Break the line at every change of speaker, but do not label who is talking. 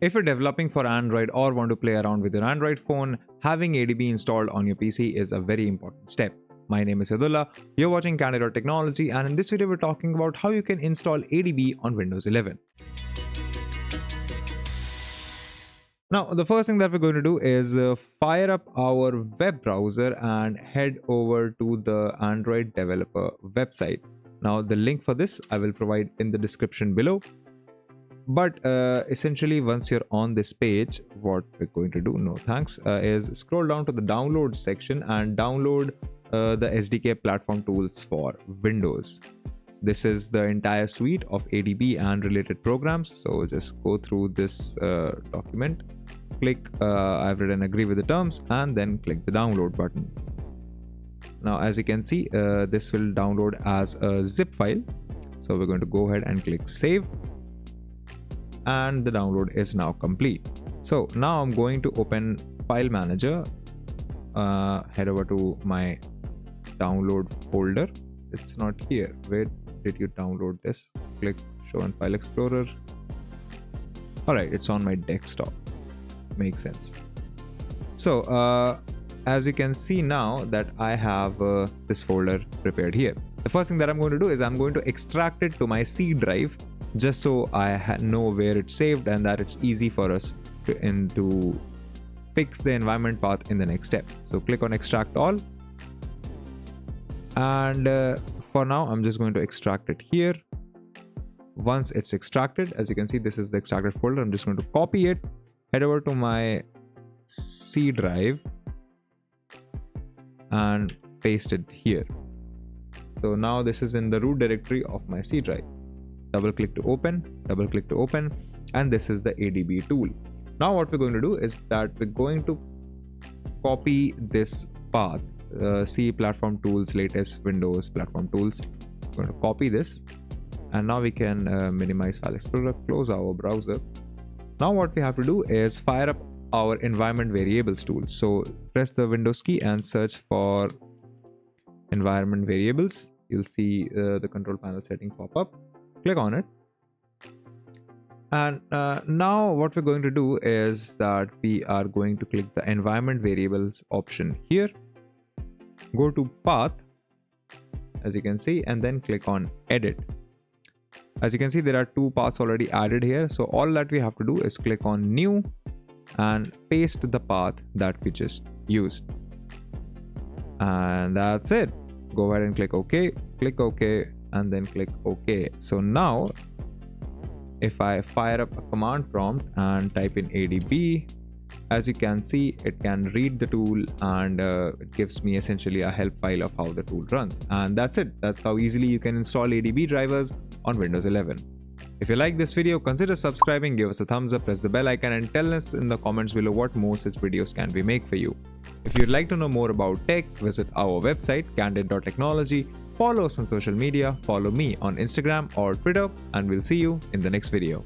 If you're developing for Android or want to play around with your Android phone, having ADB installed on your PC is a very important step. My name is Yadullah, you're watching Candid.Technology, and in this video we're talking about how you can install ADB on Windows 11. Now, the first thing that we're going to do is fire up our web browser and head over to the Android developer website. Now, the link for this I will provide in the description below. But essentially, once you're on this page, what we're going to do, no thanks, is scroll down to the download section and download the SDK platform tools for Windows. This is the entire suite of ADB and related programs. So just go through this document, click I've written agree with the terms, and then click the download button. Now, as you can see, this will download as a zip file. So we're going to go ahead and click save. And the download is now complete. So now I'm going to open File Manager, head over to my download folder. It's not here. Where did you download this? Click Show in File Explorer. Alright, it's on my desktop. Makes sense. So as you can see now that I have this folder prepared here. The first thing that I'm going to do is I'm going to extract it to my C drive, just so I know where it's saved and that it's easy for us to fix the environment path in the next step. So click on extract all, and for now I'm just going to extract it here. Once it's extracted, as you can see, this is the extracted folder. I'm just going to copy it, head over to my C drive and paste it here. So now this is in the root directory of my C drive. Double click to open, and this is the ADB tool. Now what we're going to do is that we're going to copy this path, C platform tools, latest Windows platform tools. We're going to copy this, and now we can minimize File Explorer, close our browser. Now what we have to do is fire up our environment variables tool. So press the Windows key and search for environment variables. You'll see the control panel setting pop up. Click on it, and now what we're going to do is that we are going to click the environment variables option here, go to path, as you can see, and then click on edit. As you can see, there are two paths already added here, so all that we have to do is click on new and paste the path that we just used, and that's it. Go ahead and click OK, and then click OK. So now if I fire up a command prompt and type in ADB, as you can see, it can read the tool, and it gives me essentially a help file of how the tool runs. And that's it. That's how easily you can install ADB drivers on Windows 11. If you like this video, consider subscribing, give us a thumbs up, press the bell icon, and tell us in the comments below what more such videos can we make for you. If you'd like to know more about tech, visit our website Candid.Technology. Follow us on social media, follow me on Instagram or Twitter, and we'll see you in the next video.